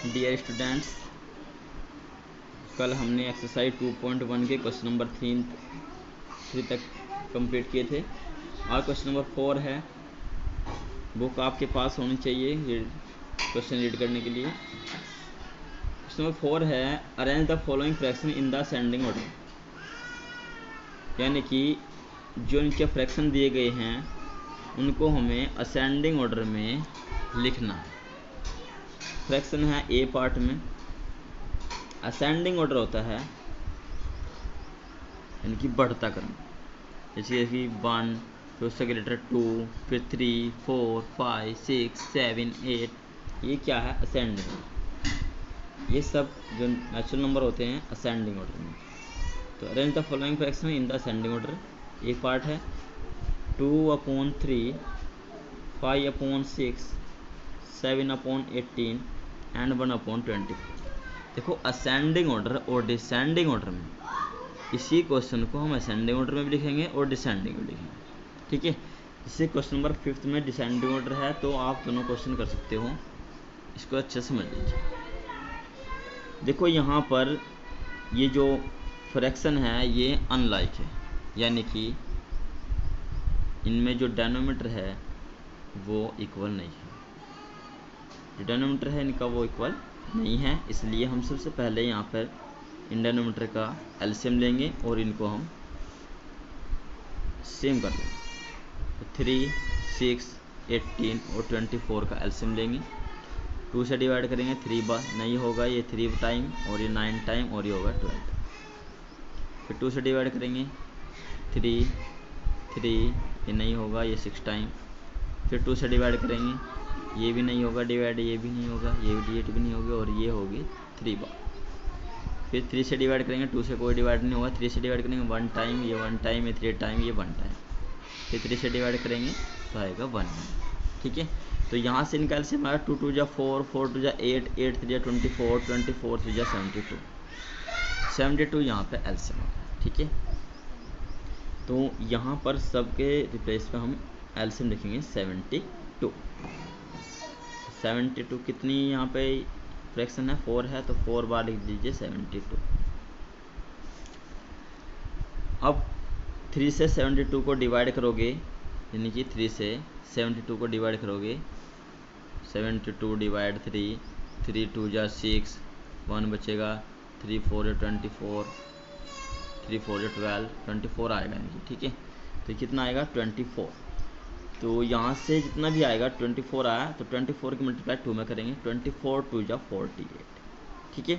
Dear students, कल हमने exercise 2.1 के क्वेश्चन नंबर 3 तक कंप्लीट किए थे। और क्वेश्चन नंबर 4 है। बुक आपके पास होनी चाहिए क्वेश्चन रीड करने के लिए। क्वेश्चन नंबर 4 है, arrange the following fraction in the ascending order. यानी कि जो इनके फ्रैक्शन दिए गए हैं उनको हमें असेंडिंग ऑर्डर में लिखना है। फ्रैक्शन है ए पार्ट में, असेंडिंग ऑर्डर होता है यानी कि बढ़ता क्रम, जैसे कि 1, फिर उससे लेटर 2, फिर 3, 4, 5, 6, 7, 8, ये क्या है असेंडिंग। ये सब जो नेचुरल नंबर होते हैं असेंडिंग ऑर्डर में। तो arrange the following fraction in the ascending order. एक पार्ट है 2/3, 5/6, 7/18 एंड 1/20। देखो असेंडिंग ऑर्डर और डिसेंडिंग ऑर्डर में इसी क्वेश्चन को हम असेंडिंग ऑर्डर में भी लिखेंगे और डिसेंडिंग में लिखेंगे, ठीक है। इसी क्वेश्चन नंबर 5 में डिसेंडिंग ऑर्डर है, तो आप दोनों क्वेश्चन कर सकते हो। इसको अच्छे से समझ लीजिए। देखो यहाँ पर ये जो फ्रैक्शन है ये अनलाइक है, यानी कि इनमें जो डेनोमीटर है वो इक्वल नहीं है। जो डेनोमीटर है इनका वो इक्वल नहीं है, इसलिए हम सबसे पहले यहाँ पर इन डेनोमीटर का एलसीएम लेंगे और इनको हम सेम कर लेंगे। तो 3, 6, 18 और 24 का एलसीएम लेंगे। 2 से डिवाइड करेंगे 3 बार नहीं होगा, ये 3 टाइम और ये 9 टाइम और ये होगा 12। फिर 2 से डिवाइड करेंगे 3, 3, ये नहीं होगा, ये 6 टाइम। फिर 2 से डिवाइड करेंगे, ये भी नहीं होगा डिवाइड, ये भी नहीं होगा, ये भी 8 भी नहीं होगी और ये होगी 3 बार। फिर 3 से डिवाइड करेंगे, 2 से कोई डिवाइड नहीं होगा। 3 से डिवाइड करेंगे 1 टाइम, ये 1 टाइम, ये 3 टाइम, ये 1 टाइम। फिर 3 से डिवाइड करेंगे तो आएगा 1, ठीक है। तो यहाँ से इनका एलसीएम आएगा 2 2 जा 4, 4 2 जा 8, 8 3 जा 24, 24 3 जा 72, 72 यहाँ पे एलसीएम आ गया, ठीक है। तो यहाँ पर सबके रिप्लेस पे हम एलसीएम लिखेंगे 72। 72 कितनी यहाँ पे फ्रैक्शन है, 4 है, तो 4 बार लिख दीजिए 72। अब 3 से 72 को डिवाइड करोगे, यानी कि 3 से 72 को डिवाइड करोगे, 72 डिवाइड 3, 3 2 जा 6, 1 बचेगा, 3 4 या 24, 3 4 या 12, 24 आएगा यानी कि, ठीक है। तो कितना आएगा 24। तो यहाँ से जितना भी आएगा 24 आया, तो 24 की मल्टीप्लाई 2 में करेंगे, 24 2 जा 48, ठीक है।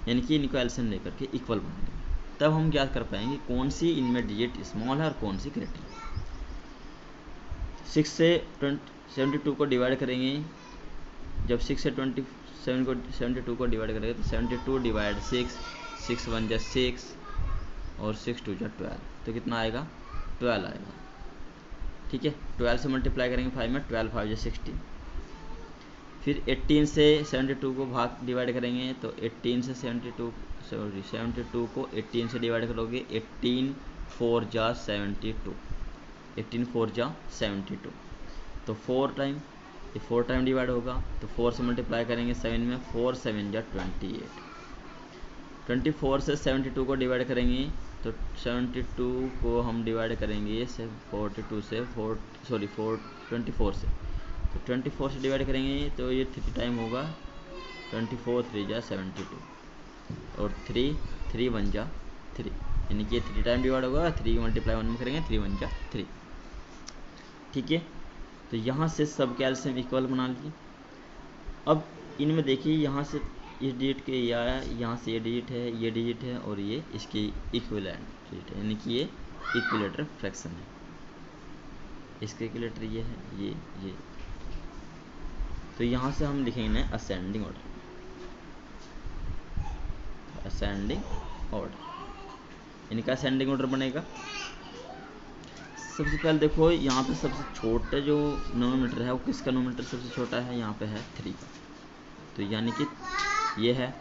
यानी कि इनको एलसीएम लेकर के इक्वल बनाएंगे, तब हम ज्ञात कर पाएंगे कौन सी इनमें डिजिट स्मॉल है और कौन सी ग्रेटर है। 6 से 72 को डिवाइड करेंगे, जब 6 से 72 को डिवाइड करेंगे तो 72 डिवाइड 6, 6 1 जा 6 और 6 2 जा 12, तो कितना आएगा 12 आएगा, ठीक है। 12 से मल्टीप्लाई करेंगे 5 में, 12 5 जा 16। फिर 18 से 72 को भाग डिवाइड करेंगे, तो 18 से 72 को 18 से डिवाइड करोगे, 18 4 जा 72, 18 4 जा 72, तो 4 टाइम, ये 4 टाइम डिवाइड होगा, तो 4 से मल्टीप्लाई करेंगे 7 में, 4 7 जा 28। 24 से 72 को डिवाइड करेंगे, तो 72 को हम डिवाइड करेंगे 24 से 24 से, तो 24 से डिवाइड करेंगे तो ये 3 टाइम होगा, 24 3 जा 72 और 3 3 1 जा 3, यानी कि ये 3 टाइम डिवाइड होगा, 3 मल्टीप्लाई 1 में करेंगे, 3 1 जा 3, ठीक है। तो यहाँ से सब के एलसीएम इक्वल बना लीजिए। अब इनमें देखिए, यहाँ से इस डिजिट के ये आया, यहाँ से ये डिजिट है और ये इसकी इक्विवेलेंट डिजिट है, यानी कि ये इक्विलेटर फ्रैक्शन है। इसका इक्विलेटर ये है, ये। तो यहाँ से हम लिखेंगे ना असेंडिंग ऑर्डर, असेंडिंग ऑर्डर, इनका असेंडिंग ऑर्डर बनेगा। सबसे पहले देखो यहाँ पे सबसे छोटा जो नोमीटर है वो किसका नोमीटर सबसे छोटा है, यहाँ पे है 3 का, तो यानी कि ये है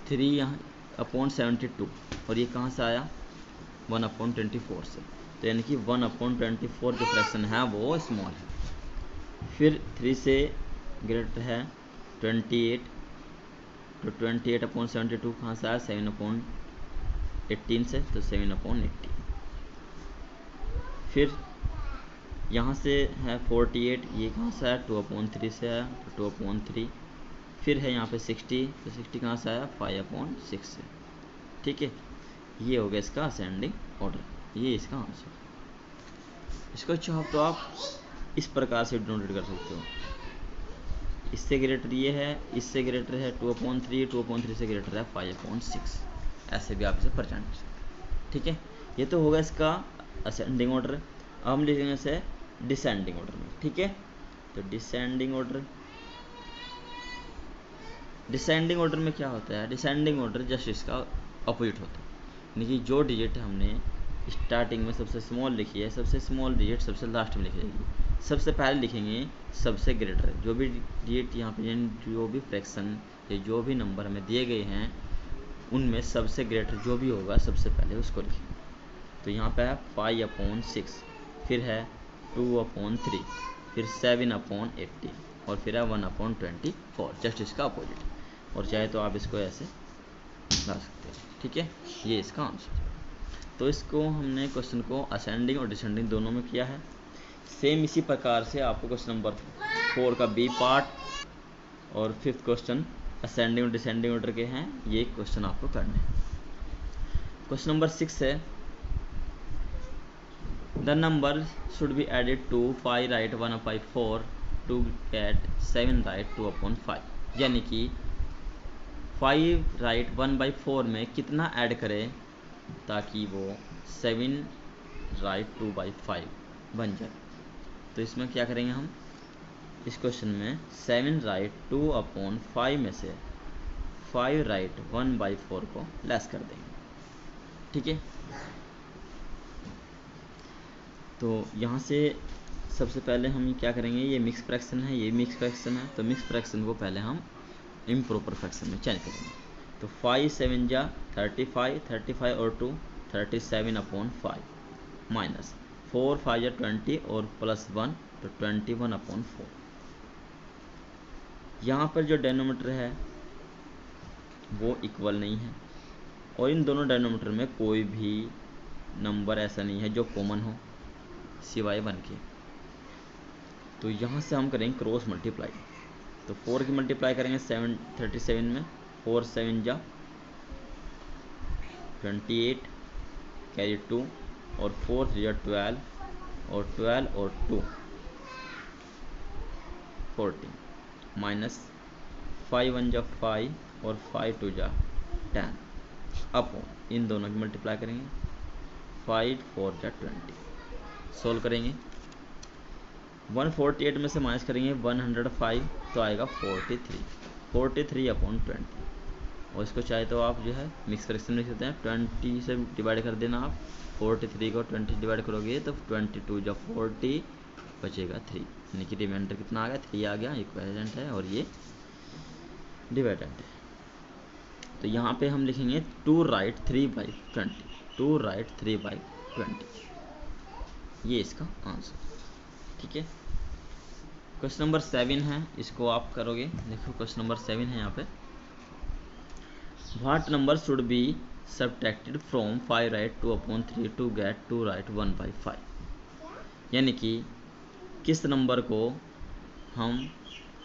3 यहाँ अपॉन 72 और ये कहाँ से आया 1/24 से, तो यानी कि 1/24 जो फ्रैक्शन है वो स्मॉल है। फिर 3 से ग्रेटर है 28, तो 28/72 कहाँ से आया, 7/18 से, तो 7/18। फिर यहाँ से है 48, ये कहाँ से आया, 2/3 से आया, तो 2/3। फिर है यहाँ पे 60, तो 60 कहाँ से आया, 5/6 से। ठीक है, ये हो गया इसका असेंडिंग ऑर्डर, ये इसका आंसर। इसको चाहो तो आप इस प्रकार से डिनोटेट कर सकते हो, इससे ग्रेटर ये है, इससे ग्रेटर है 2/3, 2/3 से ग्रेटर है 5/6, ऐसे भी आप इसे पहचान कर सकते हैं। ठीक है, ये तो होगा इसका असेंडिंग ऑर्डर। अब हम लिखेंगे इसे डिसेंडिंग ऑर्डर में। ठीक है, तो डिसेंडिंग ऑर्डर, डिसेंडिंग ऑर्डर में क्या होता है, डिसेंडिंग ऑर्डर जस्ट इसका अपोजिट होता है, यानी कि जो डिजिट हमने स्टार्टिंग में सबसे स्मॉल लिखी है, सबसे स्मॉल डिजिट सबसे लास्ट में लिखी जाएगी। सबसे पहले लिखेंगे सबसे ग्रेटर, जो भी डिजिट यहाँ पे, जो भी फ्रैक्शन या जो भी नंबर हमें दिए गए हैं उनमें सबसे ग्रेटर जो भी होगा सबसे पहले उसको लिखेंगे। तो यहाँ पे है 5/6, फिर है 2/3, फिर 7/18 और फिर है 1/24, जस्ट इसका अपोजिट। और चाहे तो आप इसको ऐसे ला सकते हैं। ठीक है, ये इसका आंसर। तो इसको हमने क्वेश्चन को असेंडिंग और डिसेंडिंग दोनों में किया है। सेम इसी प्रकार से आपको क्वेश्चन नंबर 4 का बी पार्ट और 5th क्वेश्चन असेंडिंग और डिसेंडिंग ऑर्डर के हैं, ये क्वेश्चन आपको करने हैं। क्वेश्चन नंबर 6 है, the number should be added to 5 right 1/4 to get 7 right 2/5, यानी कि 5 राइट 1/4 में कितना ऐड करें ताकि वो 7 राइट 2/5 बन जाए। तो इसमें क्या करेंगे हम, इस क्वेश्चन में 7 राइट 2/5 में से 5 राइट 1/4 को लेस कर देंगे। ठीक है, तो यहाँ से सबसे पहले हम क्या करेंगे, ये मिक्स फ्रैक्शन है, ये मिक्स फ्रैक्शन है, तो मिक्स फ्रैक्शन को पहले हम इम्प्रॉपर फ्रैक्शन में चेंज करेंगे। तो 5 7 जा 35, 35 और 2 37/5 माइनस 4 5 जा 20 और प्लस 1 तो 21/4। यहाँ पर जो डेनोमीटर है वो इक्वल नहीं है, और इन दोनों डेनोमीटर में कोई भी नंबर ऐसा नहीं है जो कॉमन हो सिवाय 1 के। तो यहाँ से हम करेंगे क्रॉस मल्टीप्लाई। तो 4 की मल्टीप्लाई करेंगे 37 में, 4 7 जा 28 कैरी 2 और 4 3 जा 12 और 12 और 2 14 माइनस 5 1 जा 5 और 5 2 जा 10 अपॉन इन दोनों की मल्टीप्लाई करेंगे 5 4 जा 20। सोल्व करेंगे 148 में से माइनस करेंगे 105 तो आएगा 43/20। और इसको चाहे तो आप जो है मिक्स फ्रैक्शन लिख सकते हैं, 20 से डिवाइड कर देना आप, 43 को 20 डिवाइड करोगे तो 22 जा 40 बचेगा 3, यानी कि रिमाइंडर कितना आ गया, 3 आ गया, इक्विवेलेंट है और ये डिवाइडेंट है। तो यहाँ पे हम लिखेंगे 2 राइट 3/20, 2 राइट 3/20, ये इसका आंसर। ठीक है, क्वेश्चन नंबर 7 है, इसको आप करोगे। देखो क्वेश्चन नंबर 7 है यहाँ पे, what number should be subtracted from 5 right 2/3 to get 2 right 1/5, यानी कि किस नंबर को हम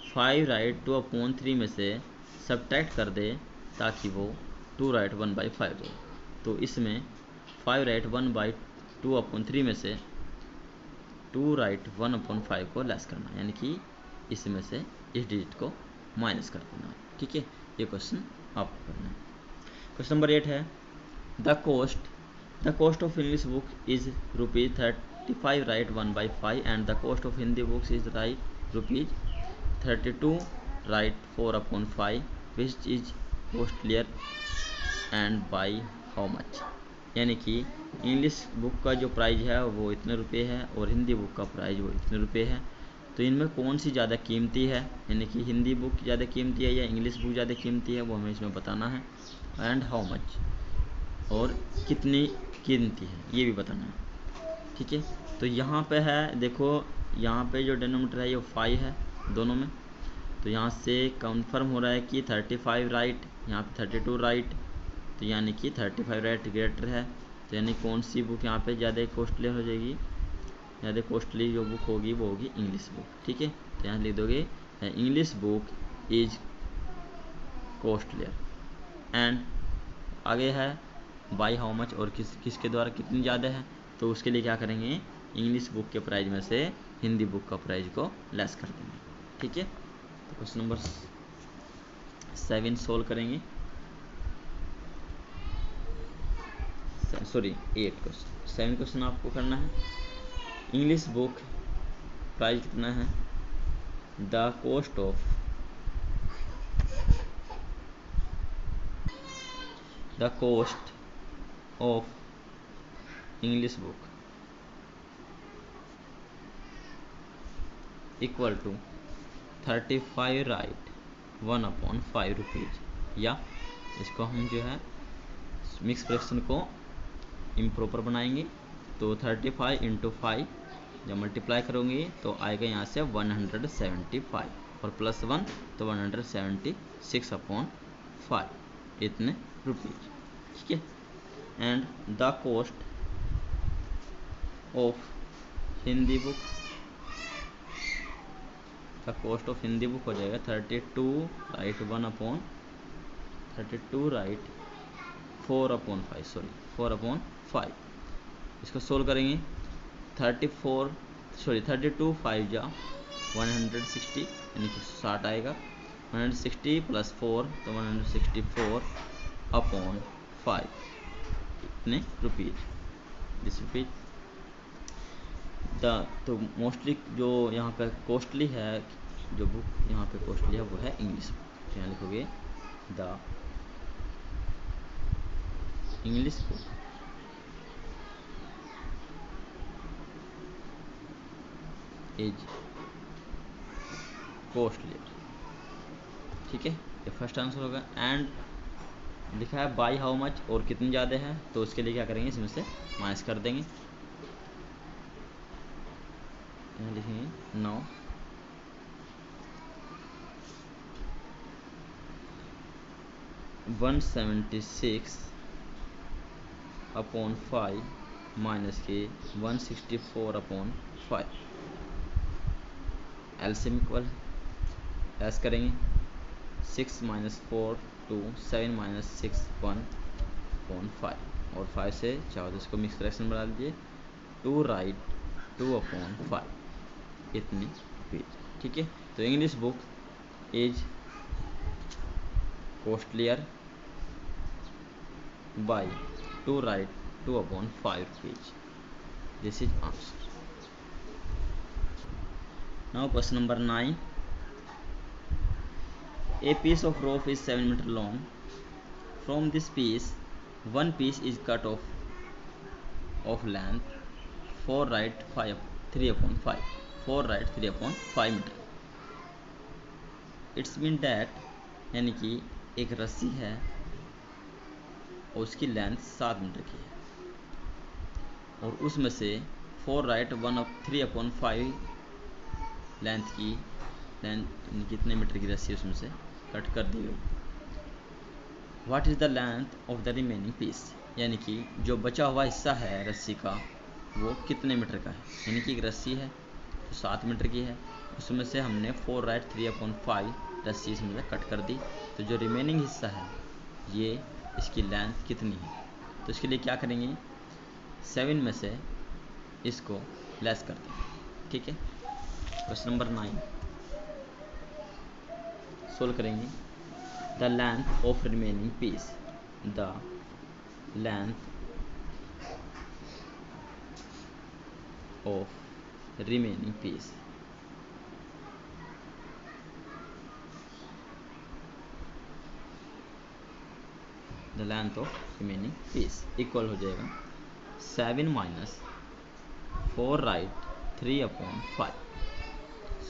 5 राइट 2/3 में से सब्ट्रैक्ट कर दे ताकि वो 2 राइट 1/5 हो। तो इसमें 5 राइट 1/2/3 में से 2 राइट 1/5 को लेस करना, यानी कि इसमें से इस डिजिट को माइनस कर देना। ठीक है, ये क्वेश्चन आपको करना है। क्वेश्चन नंबर 8 है, the cost of English book is ₹35 right 1/5 and the cost of Hindi books is ₹32 right 4/5 which is costlier and by how much, यानी कि इंग्लिश बुक का जो प्राइस है वो इतने रुपए है और हिंदी बुक का प्राइस वो इतने रुपए है। तो इनमें कौन सी ज़्यादा कीमती है, यानी कि हिंदी बुक ज़्यादा कीमती है या इंग्लिश बुक ज़्यादा कीमती है, वो हमें इसमें बताना है। एंड हाउ मच, और कितनी कीमती है ये भी बताना है। ठीक है, तो यहाँ पे है, देखो यहाँ पे जो डेनोमीटर है ये 5 है दोनों में, तो यहाँ से कन्फर्म हो रहा है कि 35 राइट, यहाँ पे 32 राइट, तो यानी कि 35 राइट ग्रेटर है। तो यानी कौन सी बुक यहाँ पे ज़्यादा कॉस्टली हो जाएगी, ज़्यादा कॉस्टली जो बुक होगी वो होगी इंग्लिश बुक। ठीक है, तो यहाँ लिख दोगे English book is costlier. And आगे है बाई हाउ मच, और किसके द्वारा कितनी ज़्यादा है, तो उसके लिए क्या करेंगे, इंग्लिश बुक के प्राइस में से हिंदी बुक का प्राइस को लेस कर देंगे। ठीक है, तो क्वेश्चन नंबर 7 सोल्व करेंगे, सॉरी 8 क्वेश्चन, 7 क्वेश्चन आपको करना है। इंग्लिश बुक प्राइस कितना है, the cost of English book equal to 35 right 1/5 rupees, या इसको हम जो है मिक्स फ्रैक्शन को इम्प्रॉपर बनाएंगे। तो 35 इंटू 5 जब मल्टीप्लाई करोगे तो आएगा यहाँ से 175 और +1 तो 176/5 इतने रुपीज। ठीक है, and the cost of Hindi book, the cost of Hindi book हो जाएगा 32 राइट 4/5। इसको सोल्व करेंगे 32 5 जा 160 यानी कि 60 आएगा, 160 + 4 तो 164/5 इतने रुपीज, दिस रुपीज। तो मोस्टली जो यहाँ पे कॉस्टली है, जो बुक यहाँ पे कॉस्टली है वो है इंग्लिश बुक। तो यहाँ लिखोगे the English book is costly. ठीक है, ये फर्स्ट आंसर होगा। एंड लिखा है बाई हाउ मच, और कितनी ज़्यादा है, तो उसके लिए क्या करेंगे, इसमें से माइनस कर देंगे। यहाँ लिखेंगे 9 176/5 माइनस के 164/5 एलसीएम इक्वल ऐस करेंगे 6 - 4 2 7 - 6 1/5 और 5 से 4 इसको मिक्स फ्रैक्शन बना लीजिए 2 राइट 2/5 इतनी पेज। ठीक है, तो English book is costlier by 2 right 2/5 page. This is answer. Now question number 9, a piece of rope is 7 meters long. From this piece, one piece is cut off of length 4 right 3/5 4 right 3/5 meter. It's mean that यानी कि एक रस्सी है और उसकी length 7 metre की है, और उसमें से 4 राइट 3/5 लेंथ कितने मीटर की रस्सी उसमें से कट कर दी गई। What is the length of the remaining piece, यानी कि जो बचा हुआ हिस्सा है रस्सी का वो कितने मीटर का है। यानी कि एक रस्सी है तो 7 मीटर की है, उसमें से हमने 4 राइट 3/5 रस्सी इसमें से कट कर दी, तो जो रिमेनिंग हिस्सा है ये इसकी लेंथ कितनी है। तो इसके लिए क्या करेंगे, 7 में से इसको लेस कर देंगे। ठीक है, क्वेश्चन नंबर 9 सोल्व करेंगे। The length of remaining piece, the length of remaining piece, the length of remaining piece equal हो जाएगा 7 - 4 राइट 3/5।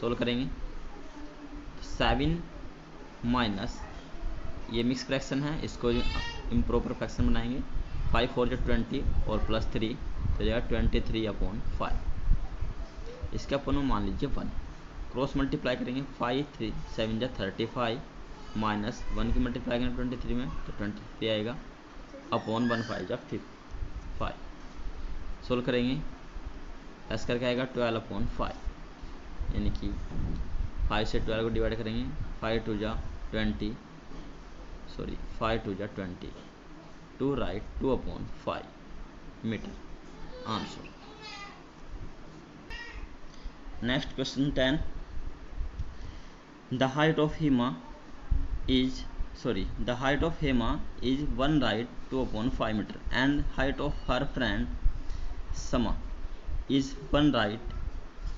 सोल्व करेंगे 7 माइनस ये मिक्स फ्रैक्शन है, इसको इम्प्रॉपर फ्रैक्शन बनाएंगे 5 4 = 20 और +3 तो जाएगा 23/5। इसका अपन मान लीजिए 1। क्रॉस मल्टीप्लाई करेंगे, 5 3 7 जा 35 माइनस 1 की मल्टीप्लाई करेंगे 23 में तो 23 आएगा, अपॉन 1 5 जा 5। सोल्व करेंगे, ऐसा करके आएगा 12/5, यानी कि 5 से 12 को डिवाइड करेंगे, 5 2 जा 20 two right 2/5 metre answer. Next question 10, the height of Hema is 1 right 2/5 meter and height of her friend Sama is 1 right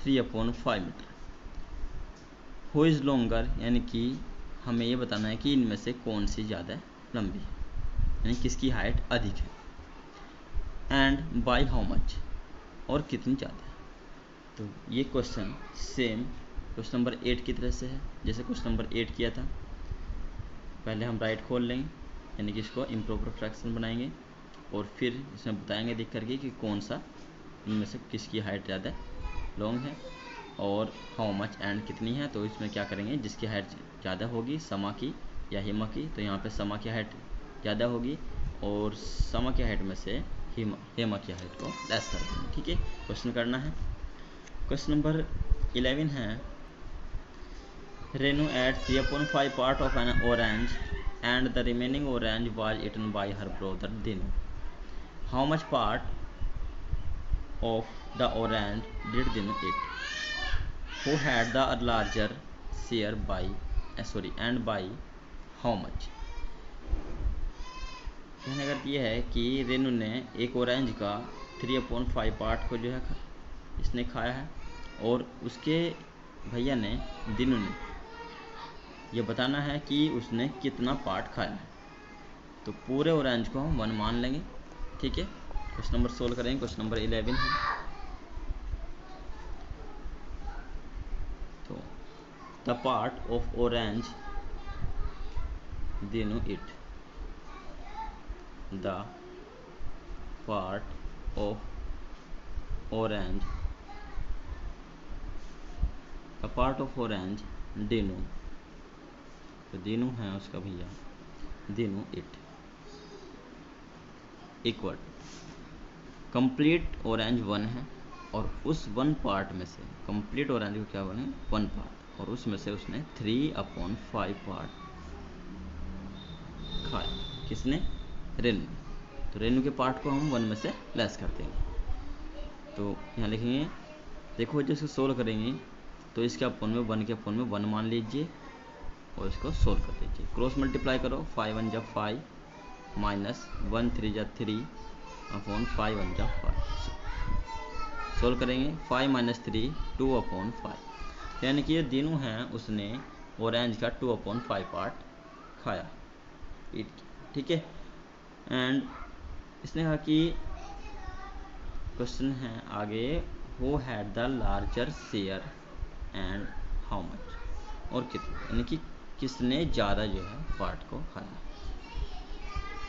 3/5 meter. Who is longer, यानी कि हमें ये बताना है कि इनमें से कौन सी ज़्यादा लंबी है, यानी किसकी हाइट अधिक है, एंड बाय हाउ मच, और कितनी ज़्यादा है। तो ये क्वेश्चन सेम क्वेश्चन नंबर 8 की तरह से है, जैसे क्वेश्चन नंबर 8 किया था। पहले हम राइट खोल लेंगे, यानी कि इसको इम्प्रॉपर फ्रैक्शन बनाएंगे और फिर इसमें बताएंगे देख करके कि कौन सा इनमें से किसकी हाइट ज़्यादा लॉन्ग है और हाउ मच एंड कितनी है। तो इसमें क्या करेंगे, जिसकी हाइट ज़्यादा होगी समा की या हिमा की, तो यहाँ पे समा की हाइट ज़्यादा होगी और समा की हाइट में से हेमा की हाइट को लेस कर देंगे। ठीक है, क्वेश्चन करना है। क्वेश्चन नंबर 11 है, Renu ate 3/5 part of an orange and the remaining orange was eaten by her brother Dinu. How much part of the orange did Dinu eat? Who had the larger share and by how much? कहने का ये है कि रेनू ने एक orange का 3/5 part को जो है इसने खाया है और उसके भैया ने दिनू ने ये बताना है कि उसने कितना पार्ट खाया है। तो पूरे ऑरेंज को हम 1 मान लेंगे। ठीक है, क्वेश्चन नंबर सोल्व करेंगे। क्वेश्चन नंबर 11 है, the part of orange Dinu eat. The part of orange Dinu, तो दीनू है उसका भैया, Dinu it equal complete orange 1 है और उस 1 पार्ट में से कंप्लीट ऑरेंज को क्या बने 1 पार्ट, और उसमें से उसने 3/5 पार्ट खाया। किसने? रेनू। तो रेनू के पार्ट को हम 1 में से लेस कर देंगे। तो यहाँ लिखेंगे, देखो जैसे सोल्व करेंगे तो इसके अपोन में 1 के अपोन में 1 मान लीजिए और इसको सोल्व कर दीजिए। क्रॉस मल्टीप्लाई करो, 5 1 जा 5 माइनस 1 3 जा 3 अपॉन 5 1 जा 5। सोल्व करेंगे, 5 - 3 2/5, यानी कि ये दिनू है उसने ऑरेंज का 2/5 पार्ट खाया। ठीक है, एंड इसने कहा कि क्वेश्चन है आगे, who had the larger share and how much, और कितना, यानी कि किसने ज़्यादा जो है पार्ट को खाया।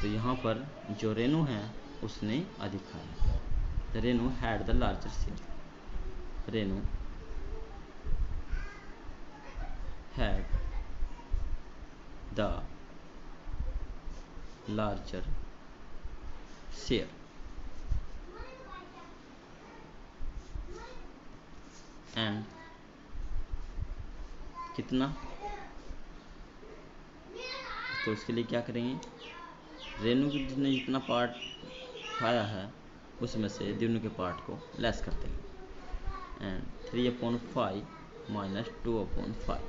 तो यहाँ पर जो रेनू है उसने अधिक खाया। The Renu had the larger share, Renu had the larger share and कितना, तो उसके लिए क्या करेंगे, रेनू की जिसने जितना पार्ट खाया है उसमें से दिनू के पार्ट को लेस कर देंगे एंड 3/5 माइनस 2/5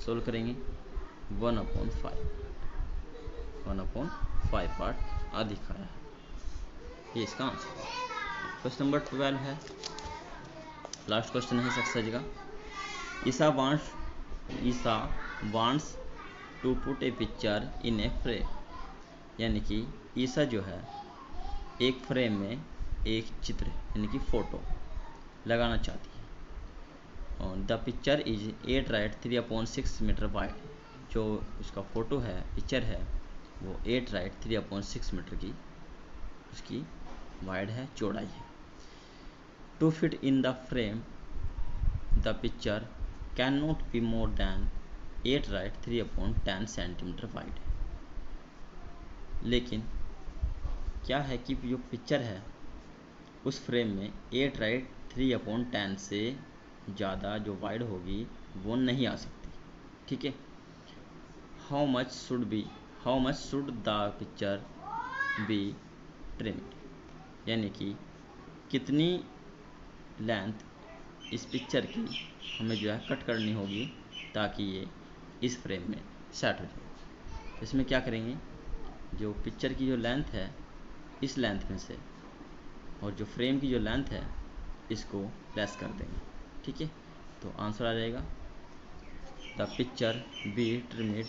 सोल्व करेंगे, 1/5 पार्ट अधिक खाया है। ये इसका आंसर। क्वेश्चन नंबर 12 है, लास्ट क्वेश्चन है सक्सेस का। Isa wants to put a picture in a frame, यानी कि ईसा जो है एक फ्रेम में एक चित्र यानी कि फ़ोटो लगाना चाहती है। और the picture is 8 right 3/6 metre wide, जो उसका फ़ोटो है पिक्चर है वो 8 राइट 3/6 मीटर की उसकी वाइड है, चौड़ाई है। To fit in the frame the picture can not be more than 8 right 3/10 centimetre wide. लेकिन क्या है कि जो पिक्चर है उस फ्रेम में 8 राइट 3/10 से ज़्यादा जो वाइड होगी वो नहीं आ सकती। ठीक है। How much should the picture be trimmed, यानी कि कितनी लेंथ इस पिक्चर की हमें जो है कट करनी होगी ताकि ये इस फ्रेम में सेट हो जाए। तो इसमें क्या करेंगे, जो पिक्चर की जो लेंथ है इस लेंथ में से और जो फ्रेम की जो लेंथ है इसको लेस कर देंगे। ठीक है। तो आंसर आ जाएगा the picture be trimmed.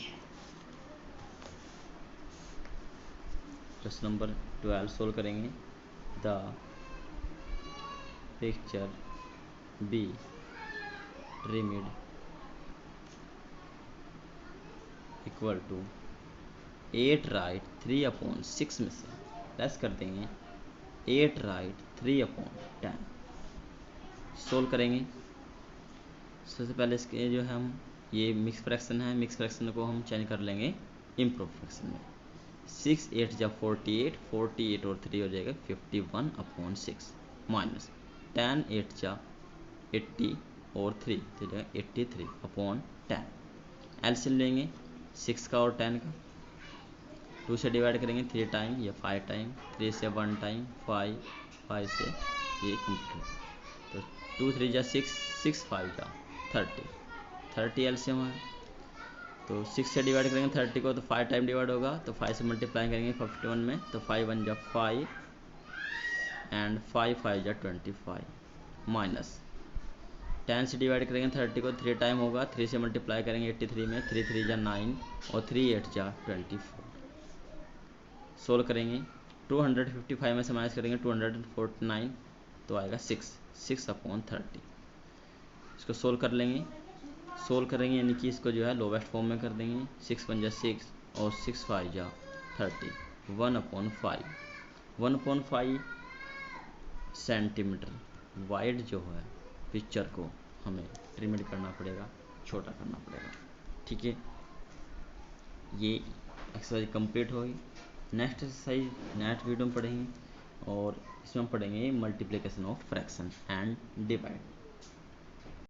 Question number 12 solve करेंगे। The picture be trimmed equal to 8 right 3/6 में से लेस कर देंगे 8 राइट 3/10। सोल्व करेंगे। सबसे पहले इसके जो है हम ये मिक्स फ्रैक्शन है, मिक्स फ्रैक्शन को हम चेंज कर लेंगे इम्प्रूव फ्रैक्शन में। 6 8 जा 48, 48 और 3 हो जाएगा 51/6 माइनस 10 8 जा 80 और 3 तो जाएगा 83/10। एलसीएम लेंगे 6 का और 10 का, 2 से डिवाइड करेंगे 3 टाइम या 5 टाइम, 3 से 1 टाइम, 5 से ये कंप्लीट। तो 2 3 जा 6, 6 5 जा 30 एलसीएम है। तो 6 से डिवाइड करेंगे 30 को तो 5 टाइम डिवाइड होगा, तो 5 से मल्टीप्लाई करेंगे 51 में, तो 5 1 जा 5 एंड 5 5 जा 25 माइनस 10 से डिवाइड करेंगे 30 को 3 टाइम होगा, 3 से मल्टीप्लाई करेंगे 83 में, 3 3 जा 9 और 3 8 जा 24। सोल्व करेंगे 255 में से माइनस करेंगे 249 तो आएगा 6/30। इसको सोल्व कर लेंगे। सोल्व करेंगे यानी कि इसको जो है लोवेस्ट फॉर्म में कर देंगे। 6 1 जा 6 और 6 5 जा 30, 1/5 1/5 सेंटीमीटर वाइड जो है पिक्चर को हमें ट्रिमिड करना पड़ेगा, छोटा करना पड़ेगा। ठीक है। ये एक्सरसाइज कंप्लीट होगी। नेक्स्ट एक्सरसाइज नेक्स्ट वीडियो में पढ़ेंगे और इसमें हम पढ़ेंगे multiplication of fraction and divide.